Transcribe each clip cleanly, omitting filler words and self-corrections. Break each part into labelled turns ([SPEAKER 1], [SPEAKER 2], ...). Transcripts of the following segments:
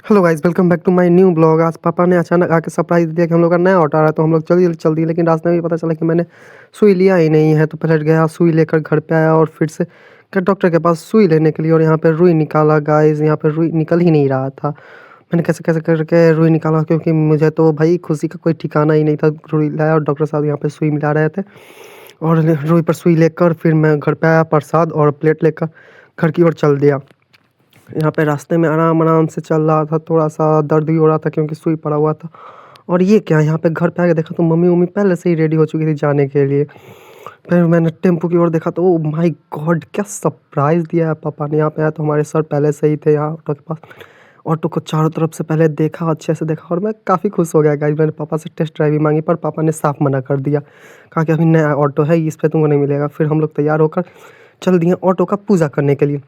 [SPEAKER 1] Hello guys, welcome back to my new blog. आज पापा ने अचानक आके सरप्राइज़ दिया कि हम लोग का नया ऑटो आ रहा है, तो हम लोग जल्दी चल दिए। लेकिन रास्ते में भी पता चला कि मैंने सुई लिया ही नहीं है, तो पहले गया सुई लेकर घर पे आया और फिर से गया डॉक्टर के पास सुई लेने के लिए। और यहाँ पे रुई निकाला गाइस, यहाँ पे रुई निकल ही नहीं रहा था। मैंने कैसे कैसे करके रुई निकाला, क्योंकि मुझे तो भाई खुशी का कोई ठिकाना ही नहीं था। रुई लाया और डॉक्टर साहब यहाँ पे सुई मिला रहे थे, और रुई पर सुई लेकर फिर मैं घर पे आया, प्रसाद और प्लेट लेकर घर की ओर चल दिया। यहाँ पे रास्ते में आराम आराम से चल रहा था, थोड़ा सा दर्द भी हो रहा था क्योंकि सुई पड़ा हुआ था। और ये क्या, यहाँ पे घर पे आके देखा तो मम्मी उम्मी पहले से ही रेडी हो चुकी थी जाने के लिए। फिर मैंने टेम्पो की ओर देखा तो ओ माय गॉड, क्या सरप्राइज़ दिया है पापा ने। यहाँ पे आया तो हमारे सर पहले से ही थे यहाँ ऑटो के पास। ऑटो को चारों तरफ से पहले देखा, अच्छे से देखा, और मैं काफ़ी खुश हो गया गाइस। मैंने पापा से टेस्ट ड्राइव भी मांगी, पर पापा ने साफ मना कर दिया। कहा कि अभी नया ऑटो है, इस पे तुमको नहीं मिलेगा। फिर हम लोग तैयार होकर चल दिए ऑटो का पूजा करने के लिए,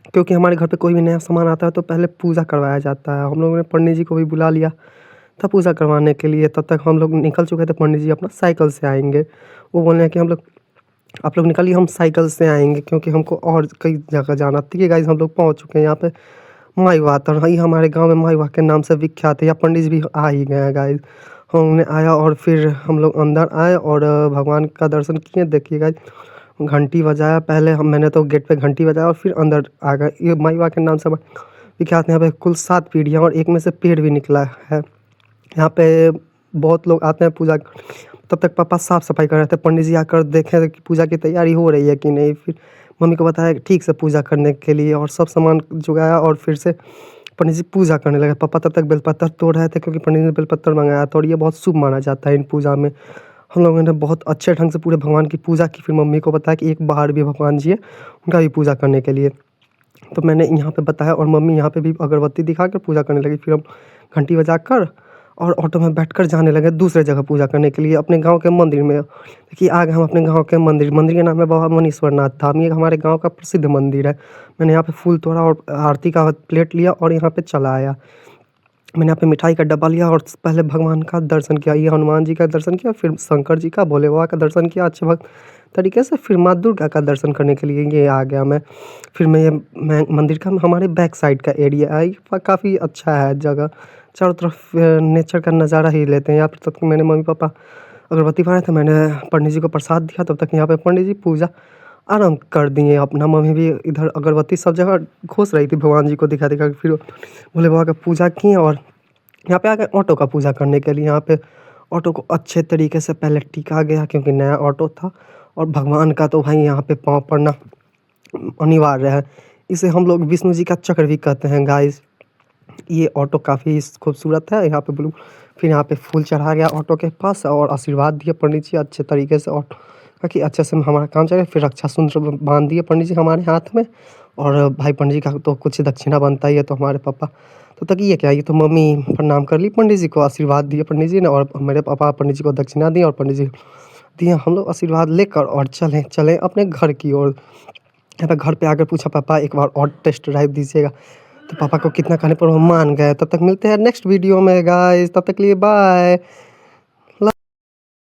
[SPEAKER 1] क्योंकि हमारे घर पे कोई भी नया सामान आता है तो पहले पूजा करवाया जाता है। हम लोगों ने पंडित जी को भी बुला लिया था पूजा करवाने के लिए। तब तक हम लोग निकल चुके थे, पंडित जी अपना साइकिल से आएँगे। वो बोले हैं कि आप लोग निकलिए, हम साइकिल से आएँगे, क्योंकि हमको और कई जगह जाना था। ठीक है गाइस, हम लोग पहुँच चुके हैं यहाँ पे माईवात, और ये हमारे गाँव में माईवात के नाम से विख्यात है। यहाँ पंडित जी भी आ ही गए हैं गाइस। हमने आया और फिर हम लोग अंदर आए और भगवान का दर्शन किए। देखिए गाइस, घंटी बजाया पहले मैंने तो गेट पे घंटी बजाया और फिर अंदर आ गए। ये माईवा के नाम से विख्यात है। यहाँ पे कुल 7 पीढ़ियाँ और एक में से पेड़ भी निकला है। यहाँ पे बहुत लोग आते हैं पूजा। तब तक पापा साफ सफाई कर रहे थे, पंडित जी आकर देखे कि पूजा की तैयारी हो रही है कि नहीं। फिर मम्मी को बताया कि ठीक से पूजा करने के लिए, और सब सामान जुगाया और फिर से पंडित जी पूजा करने लगे। पापा तब तक बेलपत्र तोड़ रहे थे, क्योंकि पंडित जी ने बेलपत्र मंगाया था और ये बहुत शुभ माना जाता है इन पूजा में। हम लोगों ने बहुत अच्छे ढंग से पूरे भगवान की पूजा की। फिर मम्मी को बताया कि एक बाहर भी भगवान जी है, उनका भी पूजा करने के लिए। तो मैंने यहाँ पे बताया और मम्मी यहाँ पे भी अगरबत्ती दिखा कर पूजा करने लगी। फिर हम घंटी बजाकर और ऑटो में बैठकर जाने लगे दूसरे जगह पूजा करने के लिए, अपने गांव के मंदिर में। देखिए आ गए हम अपने गांव के मंदिर। मंदिर का नाम है बाबा मनीश्वर नाथ धाम। ये हमारे गांव का प्रसिद्ध मंदिर है। मैंने यहाँ पे फूल तोड़ा और आरती का प्लेट लिया और यहाँ पे चला आया। मैंने यहाँ पे मिठाई का डब्बा लिया और पहले भगवान का दर्शन किया। ये हनुमान जी का दर्शन किया, फिर शंकर जी का, भोले बाबा का दर्शन किया अच्छे भक्त तरीके से। फिर माँ दुर्गा का दर्शन करने के लिए ये आ गया मैं। फिर मैं मंदिर का हमारे बैक साइड का एरिया है, ये काफ़ी अच्छा है जगह। चारों तरफ नेचर का नज़ारा ही लेते हैं। यहाँ पर तब तक मैंने मम्मी पापा अगरबत्ती बनाए थे, मैंने पंडित जी को प्रसाद दिया। तब तक यहाँ पे पंडित जी पूजा आरंभ कर दिए अपना। मम्मी भी इधर अगरबत्ती सब जगह घोष रही थी भगवान जी को दिखा दिखा के। फिर भोले बाबा का पूजा किए और यहाँ पे आ गए ऑटो का पूजा करने के लिए। यहाँ पे ऑटो को अच्छे तरीके से पहले टिका गया, क्योंकि नया ऑटो था और भगवान का तो भाई यहाँ पे पाँव पड़ना अनिवार्य है। इसे हम लोग विष्णु जी का चक्र भी कहते हैं गाइस। ये ऑटो काफ़ी खूबसूरत है। यहाँ पे ब्लू, फिर यहाँ पे फूल चढ़ा गया ऑटो के पास और आशीर्वाद दिए पंडित जी अच्छे तरीके से ऑटो का कि अच्छे से हमारा काम चले। फिर रक्षा सूत्र बांध दिए पंडित जी हमारे हाथ में। और भाई पंडित जी का तो कुछ दक्षिणा बनता ही है, तो हमारे पापा तो तक ये क्या, ये तो मम्मी प्रणाम कर ली पंडित जी को, आशीर्वाद दिए पंडित जी ने, और मेरे पापा पंडित जी को दक्षिणा दी और पंडित जी दिए। हम लोग आशीर्वाद लेकर और चले अपने घर की ओर। यहाँ पे घर पे आकर पूछा, पापा एक बार और टेस्ट ड्राइव दीजिएगा। तो पापा को कितना कहने पर वो मान गए। तब तक मिलते हैं नेक्स्ट वीडियो में गाइस, तब तक के लिए बाय।